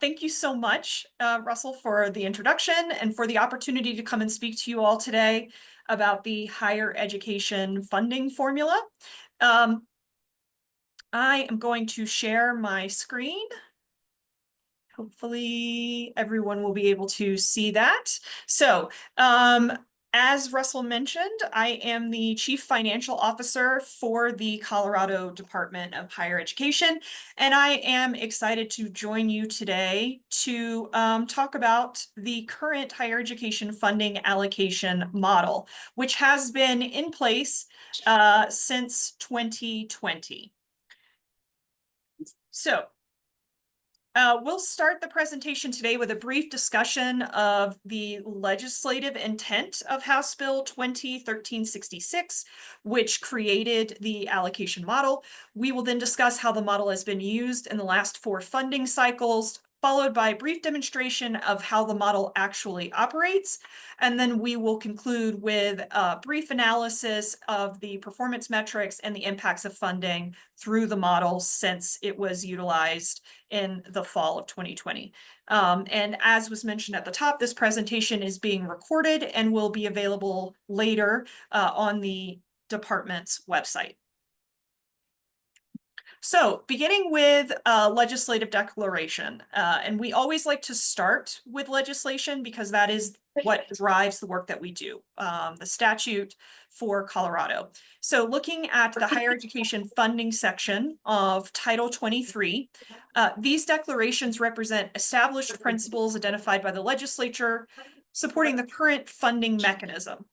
Thank you so much, Russell, for the introduction and for the opportunity to come and speak to you all today about the higher education funding formula. I am going to share my screen. Hopefully everyone will be able to see that. So, as Russell mentioned, I am the Chief Financial Officer for the Colorado Department of Higher Education, and I am excited to join you today to talk about the current higher education funding allocation model, which has been in place since 2020. So, we'll start the presentation today with a brief discussion of the legislative intent of House Bill 2013-66, which created the allocation model. We will then discuss how the model has been used in the last 4 funding cycles, followed by a brief demonstration of how the model actually operates. And then we will conclude with a brief analysis of the performance metrics and the impacts of funding through the model since it was utilized in the fall of 2020. And as was mentioned at the top, this presentation is being recorded and will be available later on the department's website. So beginning with legislative declaration, and we always like to start with legislation because that is what drives the work that we do, the statute for Colorado. So looking at the higher education funding section of Title 23, these declarations represent established principles identified by the legislature supporting the current funding mechanism.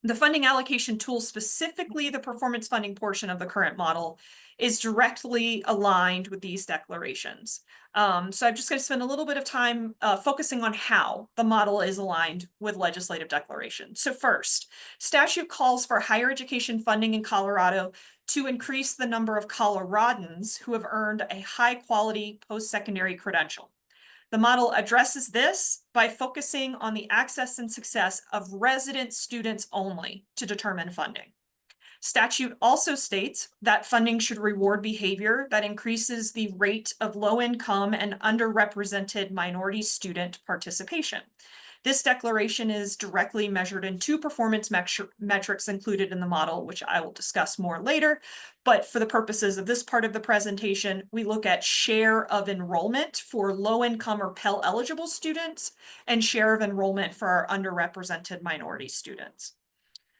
The funding allocation tool, specifically the performance funding portion of the current model, is directly aligned with these declarations. So I'm just going to spend a little bit of time focusing on how the model is aligned with legislative declaration. So first, statute calls for higher education funding in Colorado to increase the number of Coloradans who have earned a high-quality post-secondary credential. The model addresses this by focusing on the access and success of resident students only to determine funding. Statute also states that funding should reward behavior that increases the rate of low-income and underrepresented minority student participation. This declaration is directly measured in 2 performance metrics included in the model, which I will discuss more later. But for the purposes of this part of the presentation, we look at share of enrollment for low-income or Pell-eligible students and share of enrollment for our underrepresented minority students.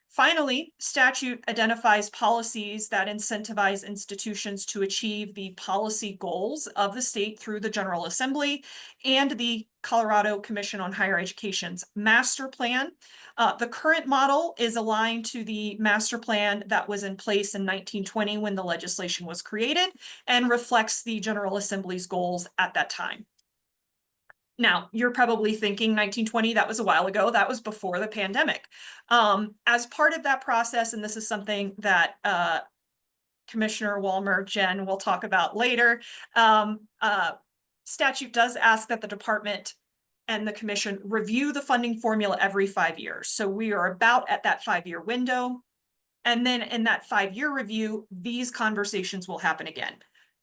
Finally, statute identifies policies that incentivize institutions to achieve the policy goals of the state through the General Assembly and the Colorado Commission on Higher Education's master plan. The current model is aligned to the master plan that was in place in 1920 when the legislation was created and reflects the General Assembly's goals at that time. Now, you're probably thinking 1920, that was a while ago. That was before the pandemic. As part of that process, and this is something that Commissioner Walmer, Jen will talk about later, statute does ask that the department and the commission review the funding formula every 5 years. So we are about at that 5-year window. And then in that 5-year review, these conversations will happen again.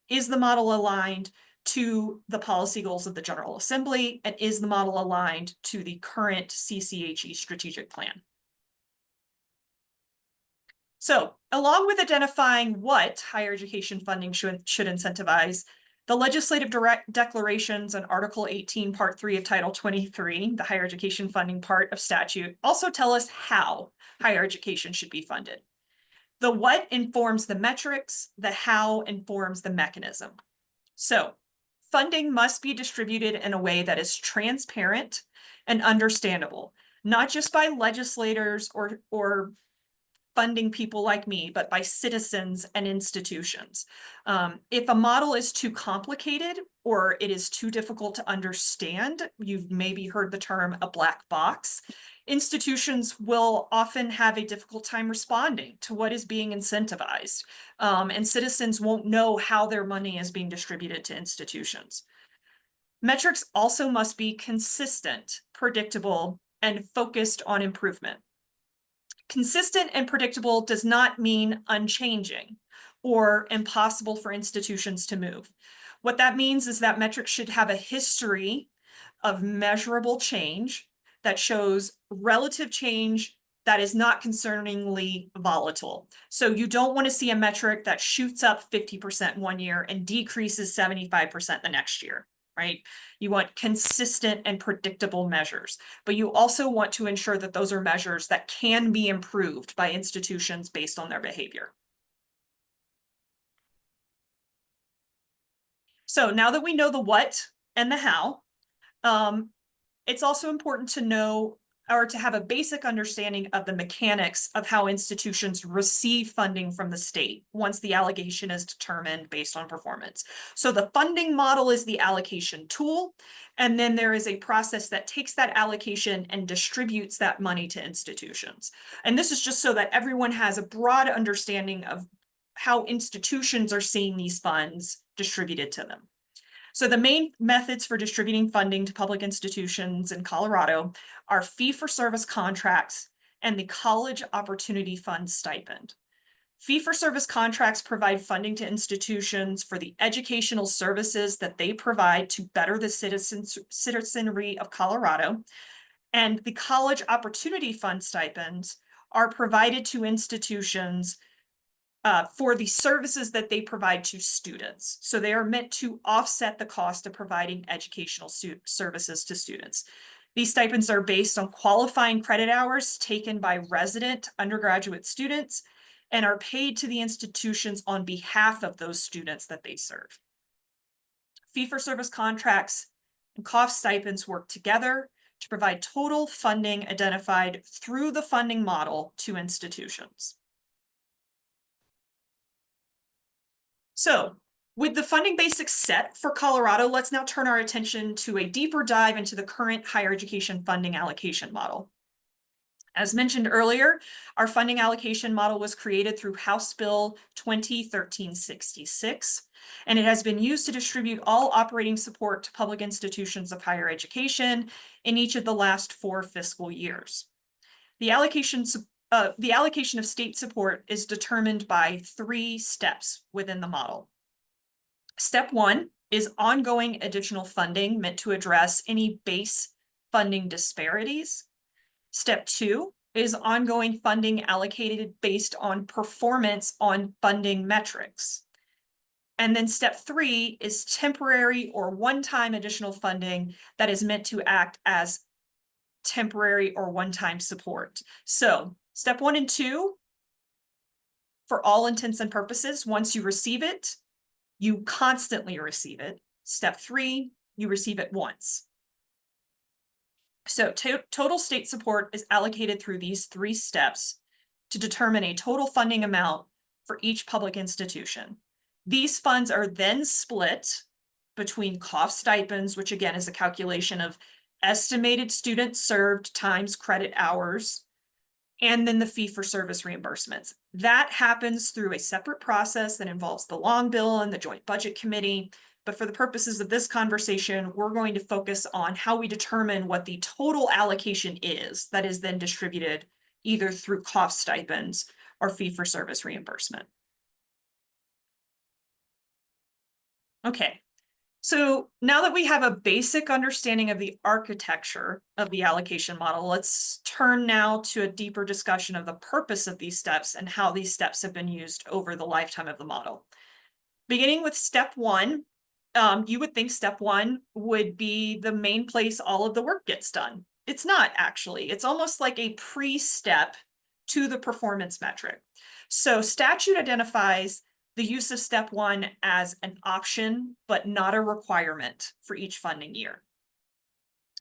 Is the model aligned to the policy goals of the General Assembly, and is the model aligned to the current CCHE strategic plan? So, along with identifying what higher education funding should incentivize, the legislative declarations and Article 18, Part 3 of Title 23, the higher education funding part of statute, also tell us how higher education should be funded. The what informs the metrics, the how informs the mechanism. So, funding must be distributed in a way that is transparent and understandable, not just by legislators or funding people like me, but by citizens and institutions. If a model is too complicated or it is too difficult to understand, you've maybe heard the term a black box, institutions will often have a difficult time responding to what is being incentivized, and citizens won't know how their money is being distributed to institutions. Metrics also must be consistent, predictable, and focused on improvement. Consistent and predictable does not mean unchanging. or impossible for institutions to move. What that means is that metrics should have a history of measurable change that shows relative change that is not concerningly volatile. So you don't want to see a metric that shoots up 50% one year and decreases 75% the next year, right? You want consistent and predictable measures, but you also want to ensure that those are measures that can be improved by institutions based on their behavior. So now that we know the what and the how, it's also important to know or to have a basic understanding of the mechanics of how institutions receive funding from the state once the allocation is determined based on performance. So the funding model is the allocation tool, and then there is a process that takes that allocation and distributes that money to institutions. And this is just so that everyone has a broad understanding of how institutions are seeing these funds distributed to them. So the main methods for distributing funding to public institutions in Colorado are fee-for-service contracts and the College Opportunity Fund stipend. Fee-for-service contracts provide funding to institutions for the educational services that they provide to better the citizenry of Colorado. And the College Opportunity Fund stipends are provided to institutions for the services that they provide to students. So they are meant to offset the cost of providing educational services to students. These stipends are based on qualifying credit hours taken by resident undergraduate students and are paid to the institutions on behalf of those students that they serve. Fee-for-service contracts and cost stipends work together to provide total funding identified through the funding model to institutions. So with the funding basics set for Colorado, let's now turn our attention to a deeper dive into the current higher education funding allocation model. As mentioned earlier, our funding allocation model was created through House Bill 2013-66, and it has been used to distribute all operating support to public institutions of higher education in each of the last 4 fiscal years. The allocation of state support is determined by 3 steps within the model. Step 1 is ongoing additional funding meant to address any base funding disparities. Step 2 is ongoing funding allocated based on performance on funding metrics. And then step 3 is temporary or one-time additional funding that is meant to act as temporary or one-time support. So step 1 and 2, for all intents and purposes, once you receive it, you constantly receive it. Step 3, you receive it once. So total state support is allocated through these 3 steps to determine a total funding amount for each public institution. These funds are then split between cost stipends, which again is a calculation of estimated students served times credit hours, and then the fee-for-service reimbursements. That happens through a separate process that involves the long bill and the Joint Budget Committee. But for the purposes of this conversation, we're going to focus on how we determine what the total allocation is that is then distributed either through cost stipends or fee-for-service reimbursement. Okay. So now that we have a basic understanding of the architecture of the allocation model, let's turn now to a deeper discussion of the purpose of these steps and how these steps have been used over the lifetime of the model. Beginning with step 1, you would think step 1 would be the main place all of the work gets done. It's not actually. It's almost like a pre-step to the performance metric. So statute identifies the use of step 1 as an option, but not a requirement for each funding year.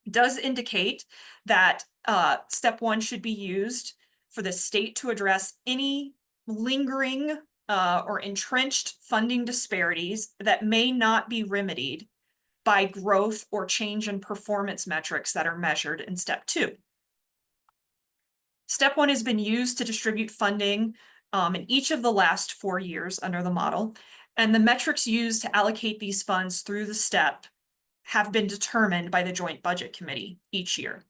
It does indicate that step 1 should be used for the state to address any lingering or entrenched funding disparities that may not be remedied by growth or change in performance metrics that are measured in step 2. Step 1 has been used to distribute funding in each of the last 4 years under the model, and the metrics used to allocate these funds through the step have been determined by the Joint Budget Committee each year.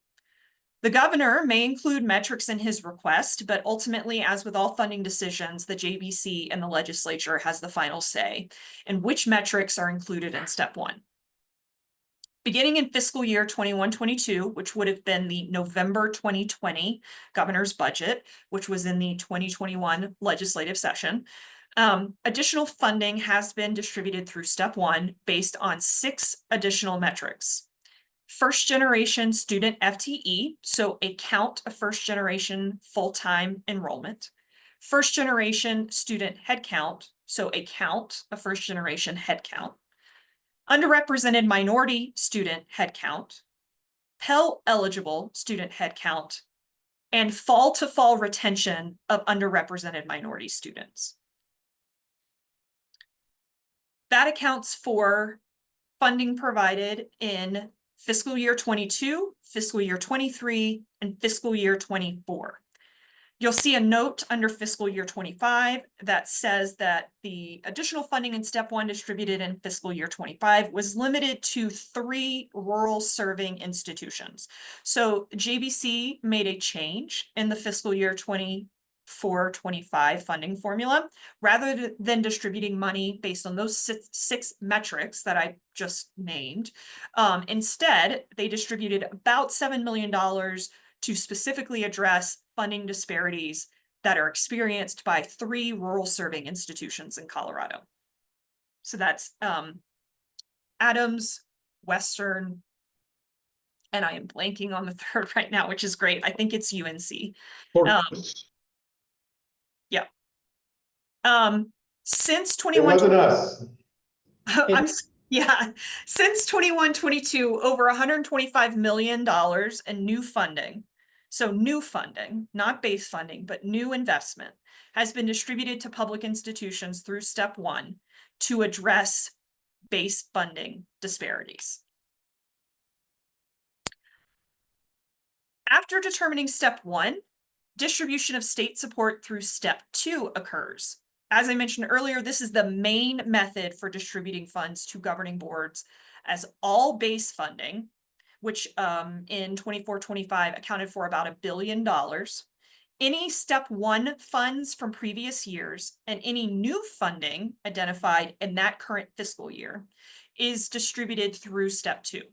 The governor may include metrics in his request, but ultimately, as with all funding decisions, the JBC and the legislature has the final say in which metrics are included in step one. Beginning in fiscal year 21-22, which would have been the November 2020 governor's budget, which was in the 2021 legislative session, additional funding has been distributed through step one based on 6 additional metrics. First generation student FTE, so a count of first generation full-time enrollment. First generation student headcount, so a count of first generation headcount. Underrepresented minority student headcount. Pell eligible student headcount, and fall to fall retention of underrepresented minority students. That accounts for funding provided in fiscal year 22, fiscal year 23, and fiscal year 24. You'll see a note under fiscal year 25 that says that the additional funding in step one distributed in fiscal year 25 was limited to 3 rural serving institutions. So JBC made a change in the fiscal year 24-25 funding formula. Rather than distributing money based on those six metrics that I just named, instead, they distributed about $7 million to specifically address funding disparities that are experienced by 3 rural serving institutions in Colorado. So that's Adams, Western, and I am blanking on the third right now, which is great. I think it's UNC. Yeah. Since 21, it wasn't us. Yeah, since 21-22, over $125 million in new funding. So new funding, not base funding, but new investment has been distributed to public institutions through step one to address base funding disparities. After determining step one, distribution of state support through step two occurs. As I mentioned earlier, this is the main method for distributing funds to governing boards, as all base funding, which in 24-25 accounted for about $1 billion. Any step one funds from previous years and any new funding identified in that current fiscal year is distributed through step two.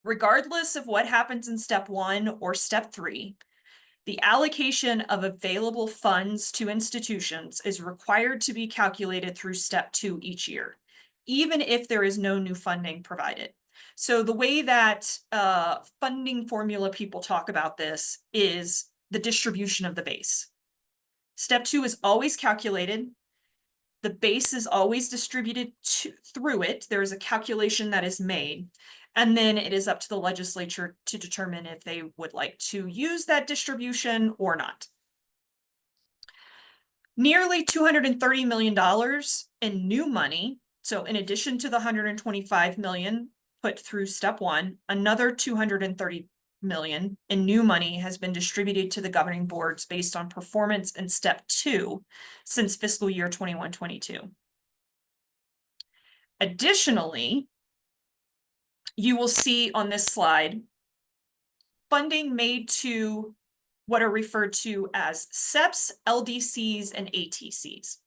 Regardless of what happens in step one or step three, the allocation of available funds to institutions is required to be calculated through step two each year, even if there is no new funding provided. So the way that funding formula people talk about this is the distribution of the base. Step two is always calculated. The base is always distributed through it. There is a calculation that is made. And then it is up to the legislature to determine if they would like to use that distribution or not. Nearly $230 million in new money. So in addition to the $125 million put through step one, another $230 million in new money has been distributed to the governing boards based on performance in step two since fiscal year 21-22. Additionally, you will see on this slide funding made to what are referred to as SEPs, LDCs, and ATCs.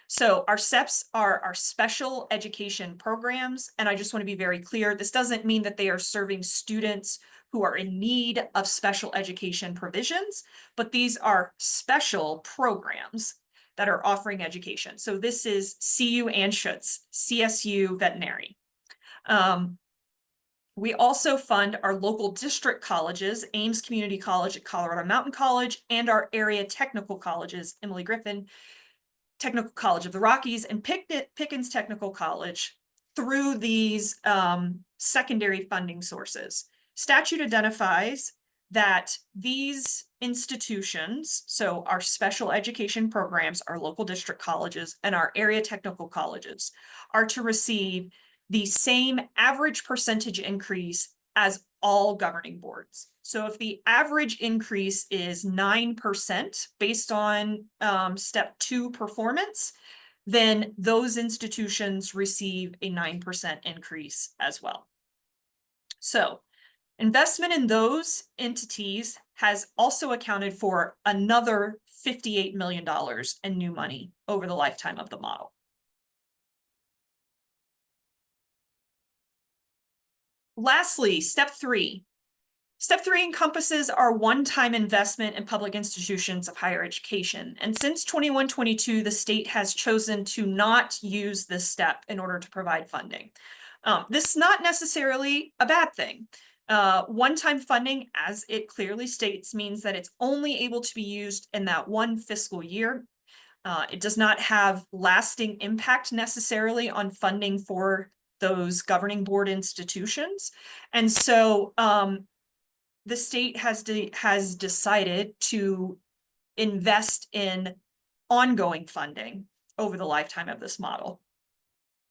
So our SEPs are our special education programs, and I just want to be very clear, this doesn't mean that they are serving students who are in need of special education provisions, but these are special programs that are offering education. So this is CU Anschutz, CSU Veterinary. We also fund our local district colleges, Ames Community College at Colorado Mountain College, and our area technical colleges, Emily Griffin Technical College of the Rockies and Pickens Technical College, through these secondary funding sources. Statute identifies that these institutions, so our special education programs, our local district colleges, and our area technical colleges, are to receive the same average percentage increase as all governing boards. So if the average increase is 9% based on step two performance, then those institutions receive a 9% increase as well. So Investment in those entities has also accounted for another $58 million in new money over the lifetime of the model. Lastly, step three. Step three encompasses our one-time investment in public institutions of higher education. And since 21-22, the state has chosen to not use this step in order to provide funding. This is not necessarily a bad thing. One-time funding, as it clearly states, means that it's only able to be used in that one fiscal year. It does not have lasting impact necessarily on funding for those governing board institutions. And so the state has decided to invest in ongoing funding over the lifetime of this model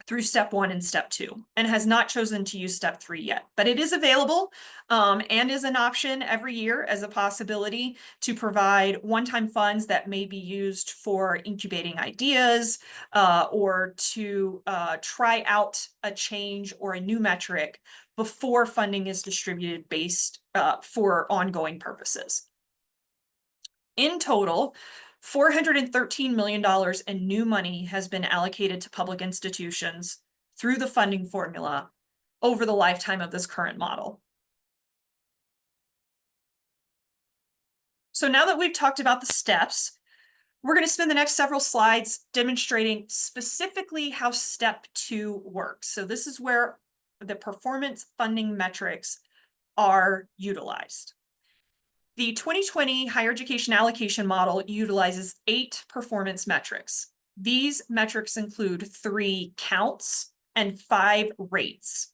through step one and step two, and has not chosen to use step three yet. But it is available and is an option every year as a possibility to provide one-time funds that may be used for incubating ideas or to try out a change or a new metric before funding is distributed based for ongoing purposes. In total, $413 million in new money has been allocated to public institutions through the funding formula over the lifetime of this current model. So now that we've talked about the steps, we're going to spend the next several slides demonstrating specifically how step two works. So this is where the performance funding metrics are utilized. The 2020 higher education allocation model utilizes 8 performance metrics. These metrics include 3 counts and 5 rates.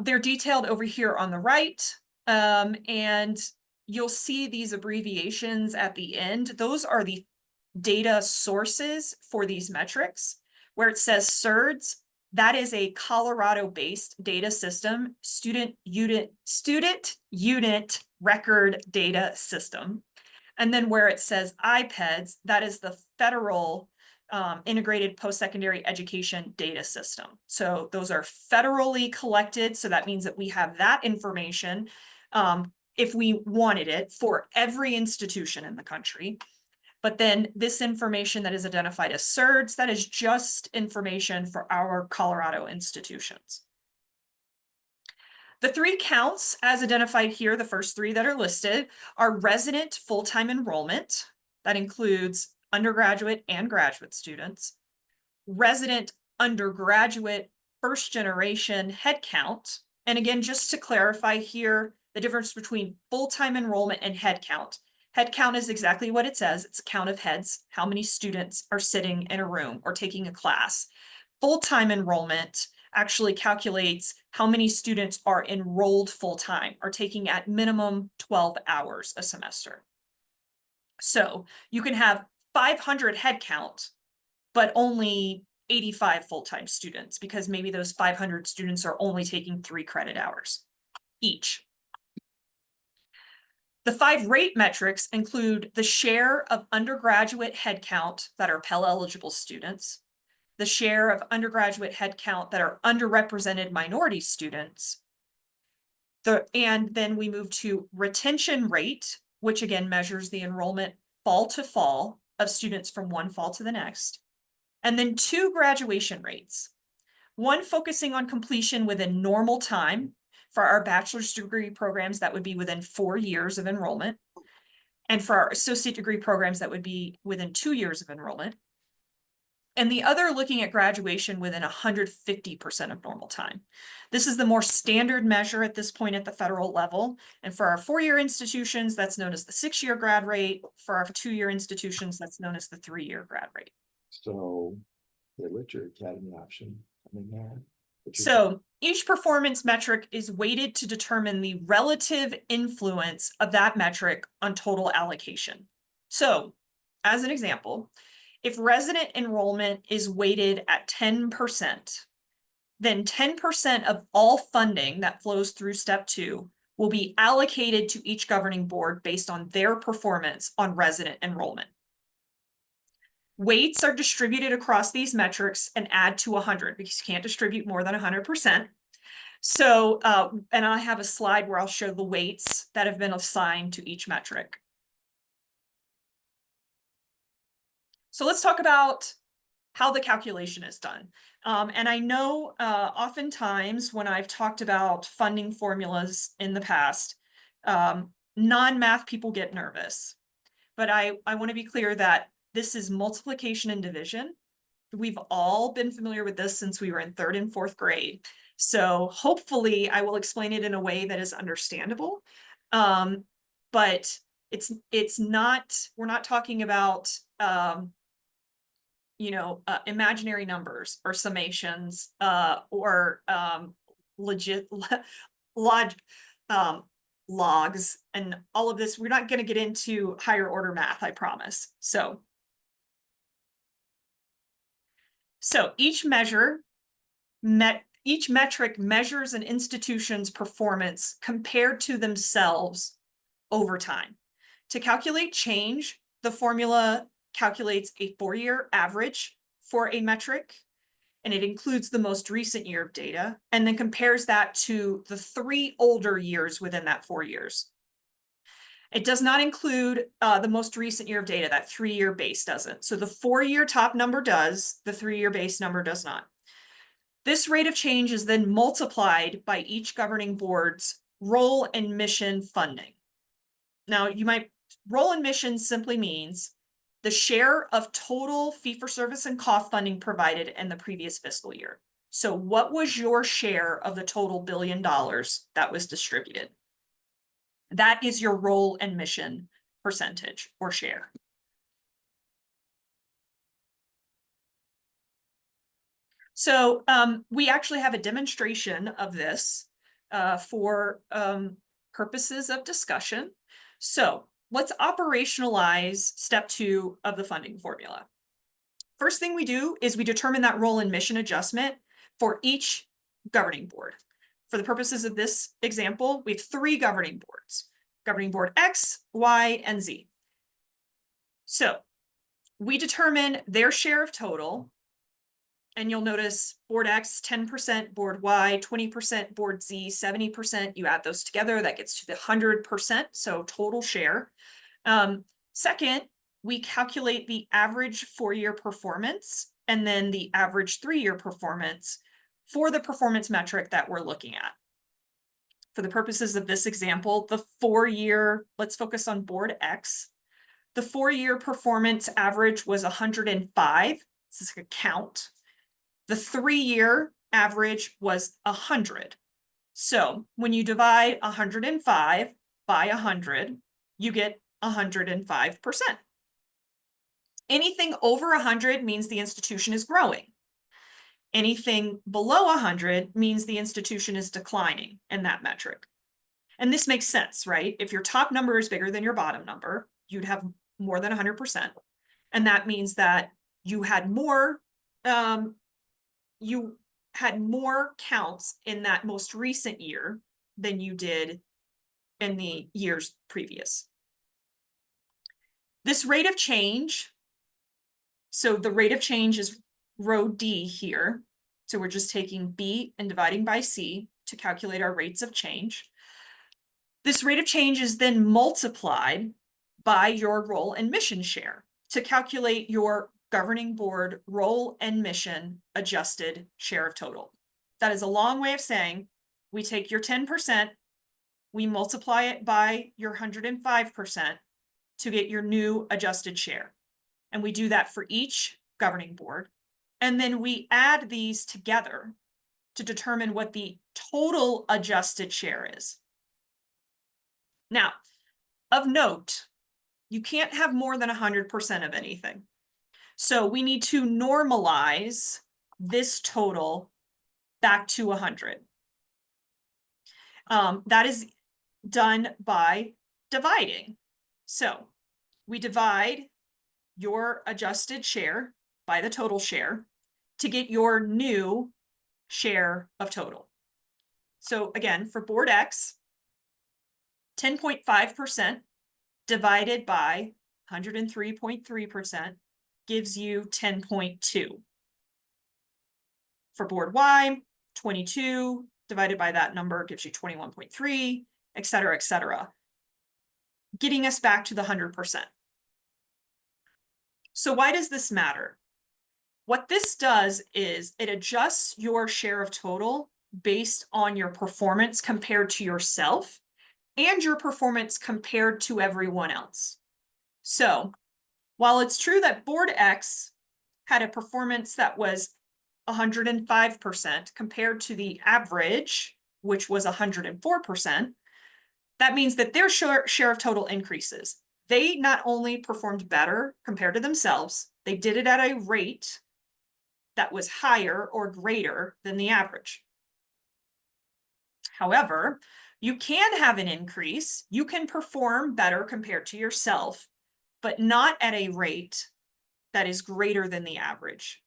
They're detailed over here on the right, and you'll see these abbreviations at the end. Those are the data sources for these metrics. Where it says SURDS, that is a Colorado-based data system, student unit record data system. And then where it says IPEDS, that is the federal integrated post-secondary education data system. So those are federally collected. So that means that we have that information if we wanted it for every institution in the country. But then this information that is identified as SURDS, that is just information for our Colorado institutions. The 3 counts, as identified here, the first 3 that are listed, are resident full-time enrollment. That includes undergraduate and graduate students. Resident undergraduate first-generation headcount. And again, just to clarify here, the difference between full-time enrollment and headcount. Headcount is exactly what it says. It's a count of heads, how many students are sitting in a room or taking a class. Full-time enrollment actually calculates how many students are enrolled full-time, or taking at minimum 12 hours a semester. So you can have 500 headcount, but only 85 full-time students, because maybe those 500 students are only taking 3 credit hours each. The 5 rate metrics include the share of undergraduate headcount that are Pell-eligible students, the share of undergraduate headcount that are underrepresented minority students, and then we move to retention rate, which again measures the enrollment fall to fall of students from one fall to the next, and then 2 graduation rates, one focusing on completion within normal time. For our bachelor's degree programs, that would be within 4 years of enrollment. And for our associate degree programs, that would be within 2 years of enrollment. And the other looking at graduation within 150% of normal time. This is the more standard measure at this point at the federal level. And for our 4-year institutions, that's known as the 6-year grad rate. For our 2-year institutions, that's known as the 3-year grad rate. So the Richard Academy option, I mean, so each performance metric is weighted to determine the relative influence of that metric on total allocation. So as an example, if resident enrollment is weighted at 10%, then 10% of all funding that flows through step 2 will be allocated to each governing board based on their performance on resident enrollment. Weights are distributed across these metrics and add to 100, because you can't distribute more than 100%. So, and I have a slide where I'll show the weights that have been assigned to each metric. So let's talk about how the calculation is done. And I know oftentimes when I've talked about funding formulas in the past, non-math people get nervous. But I want to be clear that this is multiplication and division. We've all been familiar with this since we were in 3rd and 4th grade. So hopefully I will explain it in a way that is understandable. But it's not, we're not talking about imaginary numbers or summations or legit log logs and all of this. We're not going to get into higher order math, I promise. So each metric measures an institution's performance compared to themselves over time. To calculate change, the formula calculates a 4-year average for a metric, and it includes the most recent year of data, and then compares that to the 3 older years within that 4 years. It does not include the most recent year of data. That 3-year base doesn't. So the 4-year top number does, the 3-year base number does not. This rate of change is then multiplied by each governing board's role and mission funding. Now, role and mission simply means the share of total fee-for-service and cost funding provided in the previous fiscal year. So what was your share of the total $1 billion that was distributed? That is your role and mission percentage or share. So we actually have a demonstration of this for purposes of discussion. So let's operationalize step 2 of the funding formula. First thing we do is we determine that role and mission adjustment for each governing board. For the purposes of this example, we have 3 governing boards: governing board X, Y, and Z. So we determine their share of total, and you'll notice board X, 10%, board Y, 20%, board Z, 70%. You add those together, that gets to the 100%, so total share. Second, we calculate the average 4-year performance and then the average 3-year performance for the performance metric that we're looking at. For the purposes of this example, the 4-year, let's focus on board X. The 4-year performance average was 105. This is a count. The 3-year average was 100. So when you divide 105 by 100, you get 105%. Anything over 100 means the institution is growing. Anything below 100 means the institution is declining in that metric. And this makes sense, right? If your top number is bigger than your bottom number, you'd have more than 100%. And that means that you had more counts in that most recent year than you did in the years previous. This rate of change, so the rate of change is row D here. So we're just taking B and dividing by C to calculate our rates of change. This rate of change is then multiplied by your role and mission share to calculate your governing board role and mission adjusted share of total. That is a long way of saying we take your 10%, we multiply it by your 105% to get your new adjusted share. And we do that for each governing board. And then we add these together to determine what the total adjusted share is. Now, of note, you can't have more than 100% of anything. So we need to normalize this total back to 100. That is done by dividing. So we divide your adjusted share by the total share to get your new share of total. So again, for board X, 10.5% divided by 103.3% gives you 10.2. For board Y, 22 divided by that number gives you 21.3, et cetera, getting us back to the 100%. So why does this matter? What this does is it adjusts your share of total based on your performance compared to yourself and your performance compared to everyone else. So while it's true that board X had a performance that was 105% compared to the average, which was 104%, that means that their share of total increases. They not only performed better compared to themselves, they did it at a rate that was higher or greater than the average. However, you can have an increase, you can perform better compared to yourself, but not at a rate that is greater than the average.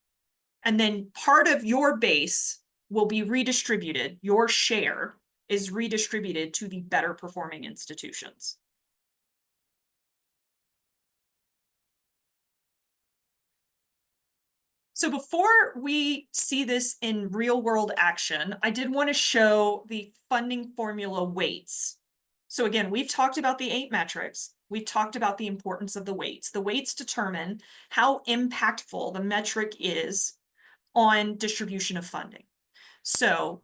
And then part of your base will be redistributed, your share is redistributed to the better performing institutions. So before we see this in real world action, I did want to show the funding formula weights. So again, we've talked about the 8 metrics. We've talked about the importance of the weights. The weights determine how impactful the metric is on distribution of funding. So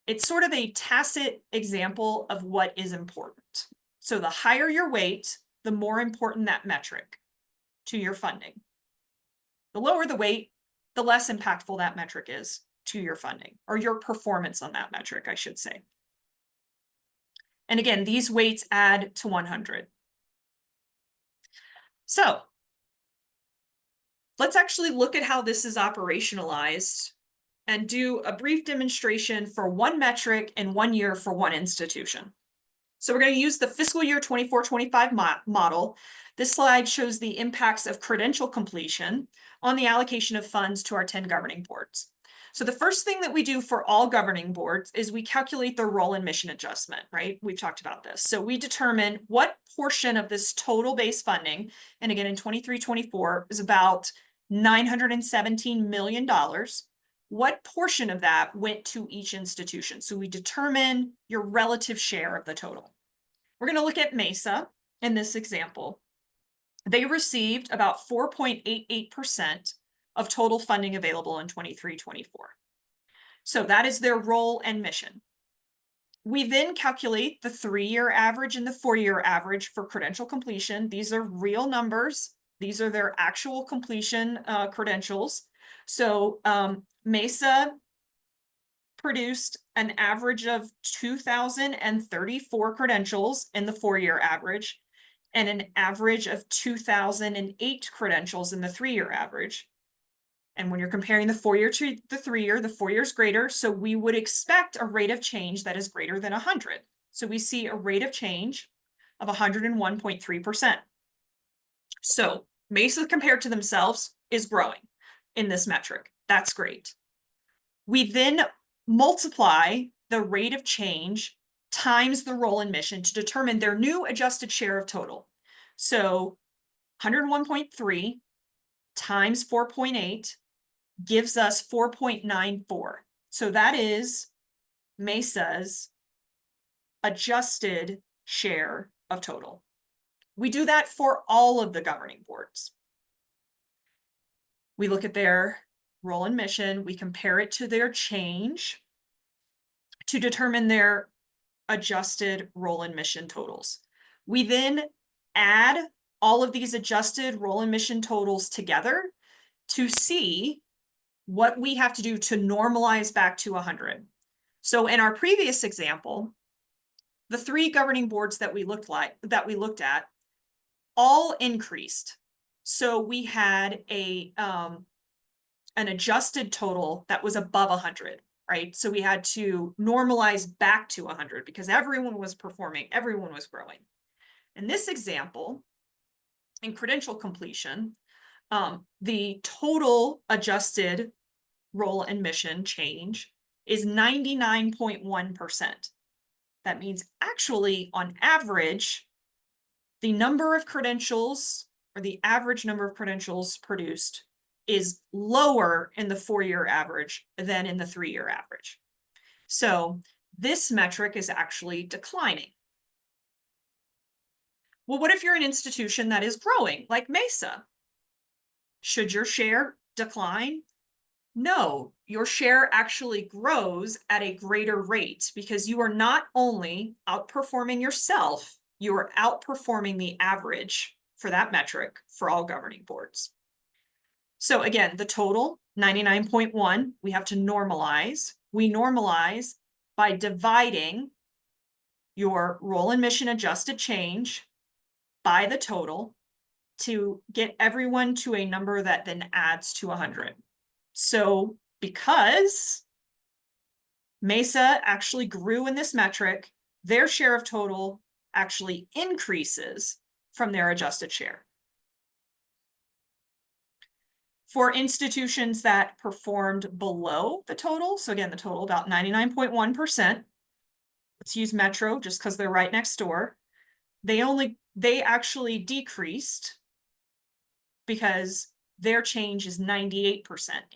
it's sort of a tacit example of what is important. So the higher your weight, the more important that metric to your funding. The lower the weight, the less impactful that metric is to your funding, or your performance on that metric, I should say. And again, these weights add to 100. So let's actually look at how this is operationalized and do a brief demonstration for one metric in 1 year for one institution. So we're going to use the fiscal year 24-25 model. This slide shows the impacts of credential completion on the allocation of funds to our 10 governing boards. So the first thing that we do for all governing boards is we calculate their role and mission adjustment, right? We've talked about this. So we determine what portion of this total base funding, and again in 23-24 is about $917 million. What portion of that went to each institution? So we determine your relative share of the total. We're going to look at Mesa in this example. They received about 4.88% of total funding available in 23-24. So that is their role and mission. We then calculate the 3-year average and the 4-year average for credential completion. These are real numbers. These are their actual completion credentials. So Mesa produced an average of 2,034 credentials in the 4-year average and an average of 2,008 credentials in the 3-year average. And when you're comparing the 4-year to the 3-year, the 4-year is greater. So we would expect a rate of change that is greater than 100. So we see a rate of change of 101.3%. So Mesa compared to themselves is growing in this metric. That's great. We then multiply the rate of change times the role and mission to determine their new adjusted share of total. So 101.3 times 4.8 gives us 4.94. So that is Mesa's adjusted share of total. We do that for all of the governing boards. We look at their role and mission, we compare it to their change to determine their adjusted role and mission totals. We then add all of these adjusted role and mission totals together to see what we have to do to normalize back to 100. So in our previous example, the 3 governing boards that we looked at all increased. So we had an adjusted total that was above 100, right? So we had to normalize back to 100 because everyone was performing, everyone was growing. In this example, in credential completion, the total adjusted role and mission change is 99.1%. That means actually, on average, the number of credentials or the average number of credentials produced is lower in the 4-year average than in the 3-year average. So this metric is actually declining. Well, what if you're an institution that is growing, like Mesa? Should your share decline? No, your share actually grows at a greater rate because you are not only outperforming yourself, you are outperforming the average for that metric for all governing boards. So again, the total, 99.1, we have to normalize. We normalize by dividing your role and mission adjusted change by the total to get everyone to a number that then adds to 100. So because Mesa actually grew in this metric, their share of total actually increases from their adjusted share. For institutions that performed below the total, so again, the total about 99.1%, let's use Metro just because they're right next door, they actually decreased because their change is 98%.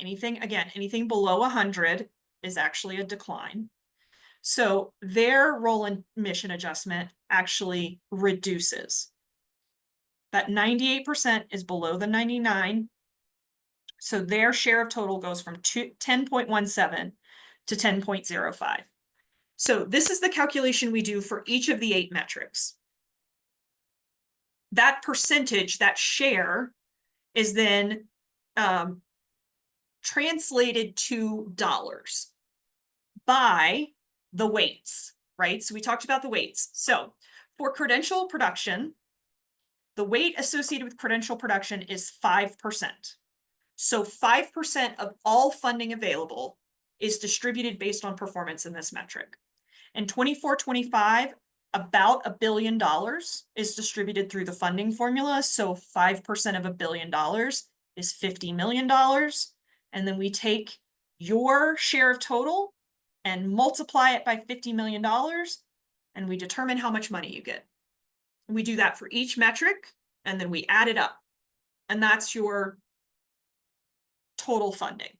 Anything below 100 is actually a decline. So their role and mission adjustment actually reduces. That 98% is below the 99. So their share of total goes from 10.17 to 10.05. So this is the calculation we do for each of the 8 metrics. That percentage, that share, is then translated to dollars by the weights, right? So we talked about the weights. So for credential production, the weight associated with credential production is 5%. So 5% of all funding available is distributed based on performance in this metric. In 24-25, about $1 billion is distributed through the funding formula. So 5% of $1 billion is $50 million. And then we take your share of total and multiply it by $50 million, and we determine how much money you get. We do that for each metric, and then we add it up. And that's your total funding.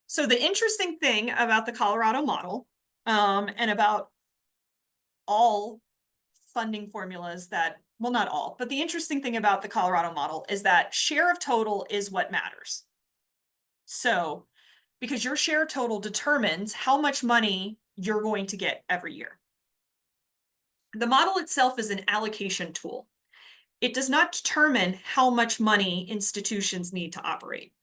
So the interesting thing about the Colorado model, and about all funding formulas that, well, not all, but the interesting thing about the Colorado model is that share of total is what matters. So, because your share of total determines how much money you're going to get every year. The model itself is an allocation tool. It does not determine how much money institutions need to operate.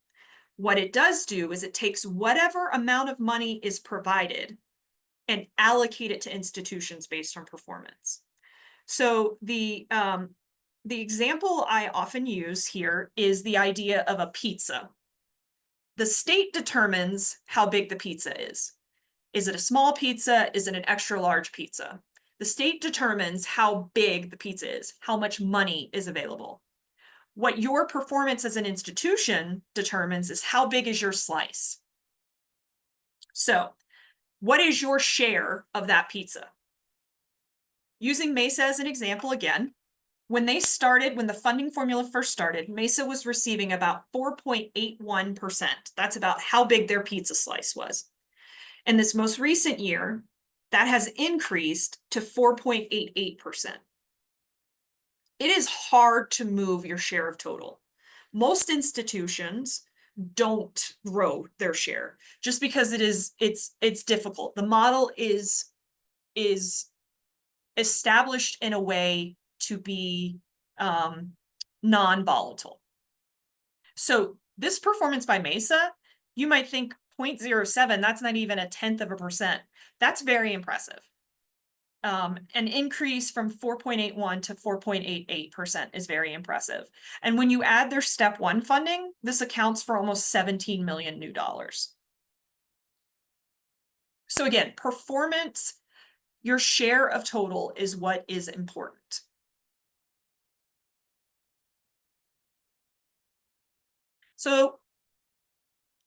What it does do is it takes whatever amount of money is provided and allocate it to institutions based on performance. So the example I often use here is the idea of a pizza. The state determines how big the pizza is. Is it a small pizza? Is it an extra large pizza? The state determines how big the pizza is, how much money is available. What your performance as an institution determines is how big is your slice. So, what is your share of that pizza? Using Mesa as an example again, when the funding formula first started, Mesa was receiving about 4.81%. That's about how big their pizza slice was. In this most recent year, that has increased to 4.88%. It is hard to move your share of total. Most institutions don't grow their share just because it's difficult. The model is established in a way to be non-volatile. So this performance by Mesa, you might think 0.07, that's not even 0.1%. That's very impressive. An increase from 4.81 to 4.88% is very impressive. And when you add their step 1 funding, this accounts for almost 17 million new dollars. So again, performance, your share of total is what is important. So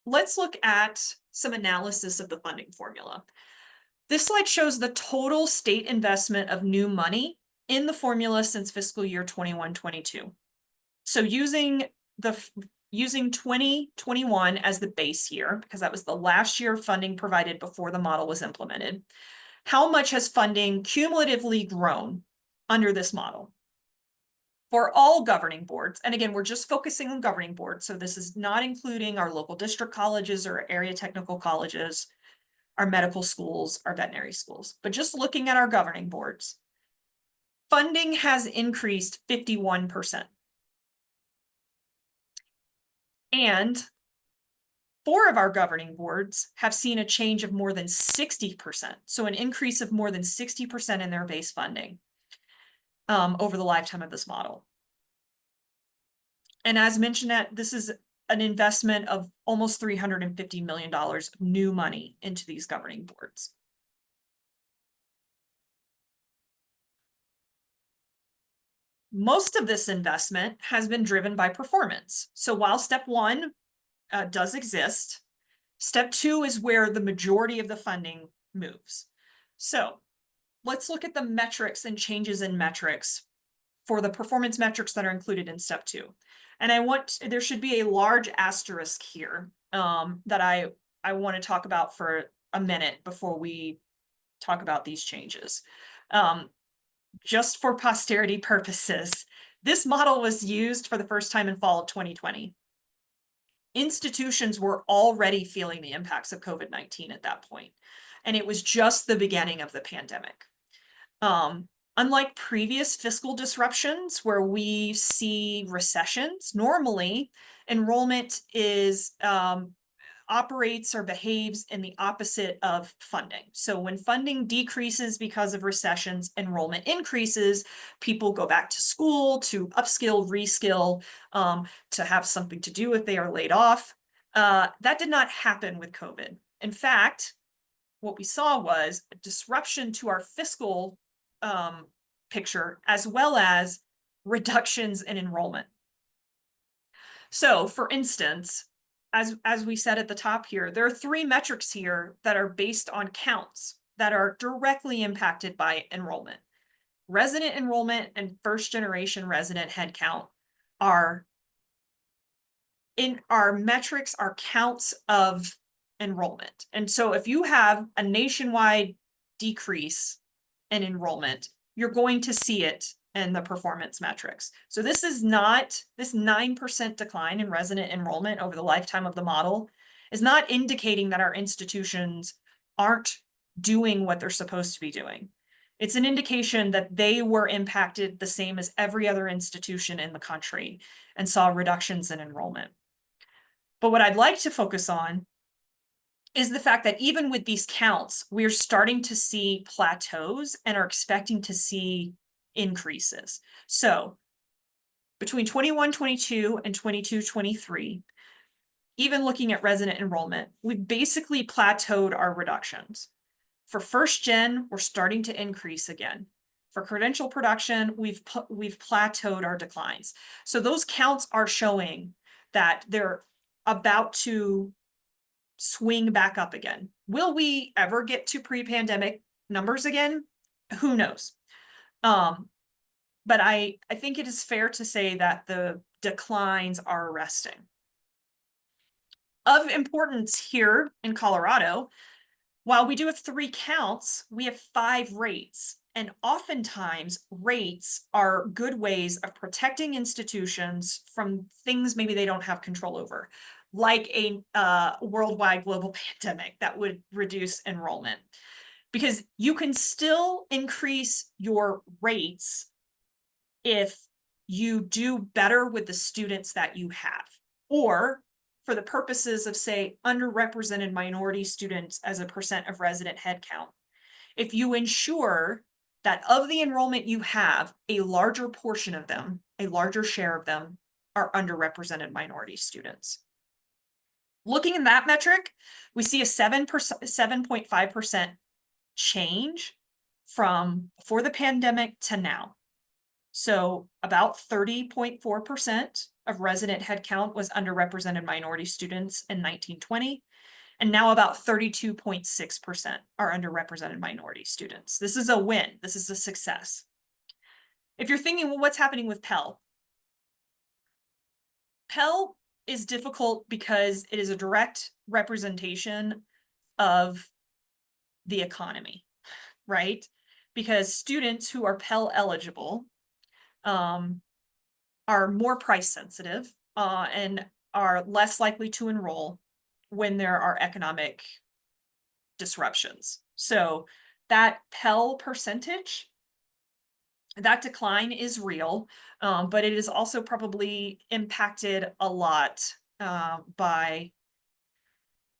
let's look at some analysis of the funding formula. This slide shows the total state investment of new money in the formula since fiscal year 21-22. So using using 2021 as the base year, because that was the last year of funding provided before the model was implemented, how much has funding cumulatively grown under this model? For all governing boards, and again, we're just focusing on governing boards, so this is not including our local district colleges or area technical colleges, our medical schools, our veterinary schools, but just looking at our governing boards, funding has increased 51%. And 4 of our governing boards have seen a change of more than 60%. So an increase of more than 60% in their base funding over the lifetime of this model. And as mentioned, this is an investment of almost $350 million of new money into these governing boards. Most of this investment has been driven by performance. So while step 1 does exist, step 2 is where the majority of the funding moves. So let's look at the metrics and changes in metrics for the performance metrics that are included in step 2. And there should be a large asterisk here that I want to talk about for a minute before we talk about these changes. Just for posterity purposes, this model was used for the first time in fall of 2020. Institutions were already feeling the impacts of COVID-19 at that point, and it was just the beginning of the pandemic. Unlike previous fiscal disruptions where we see recessions, normally enrollment operates or behaves in the opposite of funding. So when funding decreases because of recessions, enrollment increases, people go back to school to upskill, reskill, to have something to do if they are laid off. That did not happen with COVID. In fact, what we saw was a disruption to our fiscal picture, as well as reductions in enrollment. So for instance, as we said at the top here, there are 3 metrics here that are based on counts that are directly impacted by enrollment. Resident enrollment and first generation resident headcount are in our metrics, are counts of enrollment. And so if you have a nationwide decrease in enrollment, you're going to see it in the performance metrics. So this 9% decline in resident enrollment over the lifetime of the model is not indicating that our institutions aren't doing what they're supposed to be doing. It's an indication that they were impacted the same as every other institution in the country and saw reductions in enrollment. But what I'd like to focus on is the fact that even with these counts, we're starting to see plateaus and are expecting to see increases. So between 21-22 and 22-23, even looking at resident enrollment, we've basically plateaued our reductions. For first gen, we're starting to increase again. For credential production, we've plateaued our declines. So those counts are showing that they're about to swing back up again. Will we ever get to pre-pandemic numbers again? Who knows? But I think it is fair to say that the declines are arresting. Of importance here in Colorado, while we do have 3 counts, we have 5 rates. And oftentimes rates are good ways of protecting institutions from things maybe they don't have control over, like a worldwide global pandemic that would reduce enrollment. Because you can still increase your rates if you do better with the students that you have, or for the purposes of, say, underrepresented minority students as a percent of resident headcount, if you ensure that of the enrollment you have, a larger portion of them, a larger share of them, are underrepresented minority students. Looking at that metric, we see a 7.5% change from before the pandemic to now. So about 30.4% of resident headcount was underrepresented minority students in 1920, and now about 32.6% are underrepresented minority students. This is a win. This is a success. If you're thinking, well, what's happening with Pell? Pell is difficult because it is a direct representation of the economy, right? Because students who are Pell eligible are more price sensitive and are less likely to enroll when there are economic disruptions. So that Pell percentage, that decline is real, but it is also probably impacted a lot by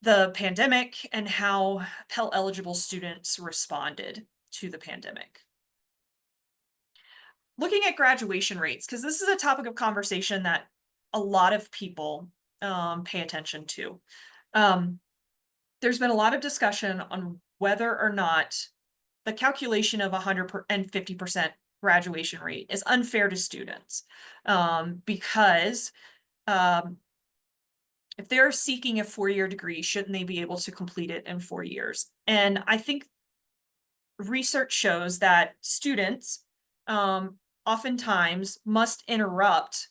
the pandemic and how Pell eligible students responded to the pandemic. Looking at graduation rates, because this is a topic of conversation that a lot of people pay attention to. There's been a lot of discussion on whether or not the calculation of 150% graduation rate is unfair to students, because if they're seeking a 4-year degree, shouldn't they be able to complete it in 4 years? And I think research shows that students oftentimes must interrupt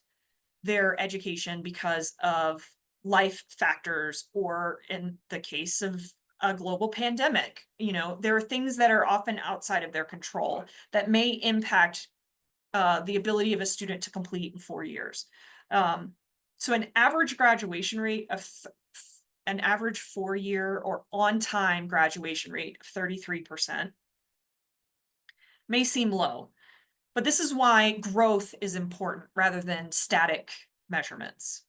their education because of life factors, or in the case of a global pandemic, there are things that are often outside of their control that may impact the ability of a student to complete in 4 years. So an average graduation rate of an average 4-year or on-time graduation rate of 33% may seem low, but this is why growth is important rather than static measurements.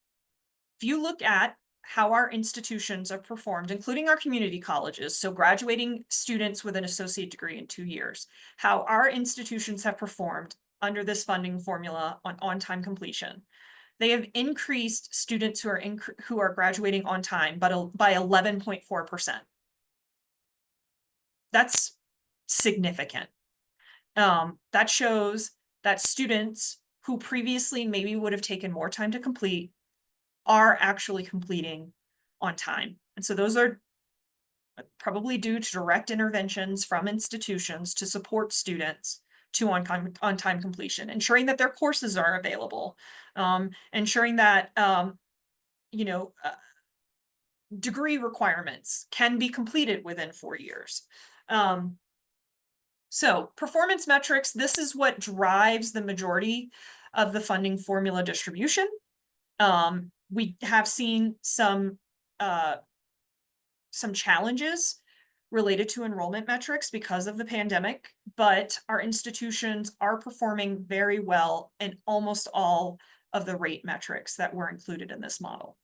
If you look at how our institutions are performed, including our community colleges, so graduating students with an associate degree in 2 years, how our institutions have performed under this funding formula on on-time completion, they have increased students who are graduating on time by 11.4%. That's significant. That shows that students who previously maybe would have taken more time to complete are actually completing on time. And so those are probably due to direct interventions from institutions to support students to on-time completion, ensuring that their courses are available, ensuring that degree requirements can be completed within 4 years. So performance metrics, this is what drives the majority of the funding formula distribution. We have seen some challenges related to enrollment metrics because of the pandemic, but our institutions are performing very well in almost all of the rate metrics that were included in this model.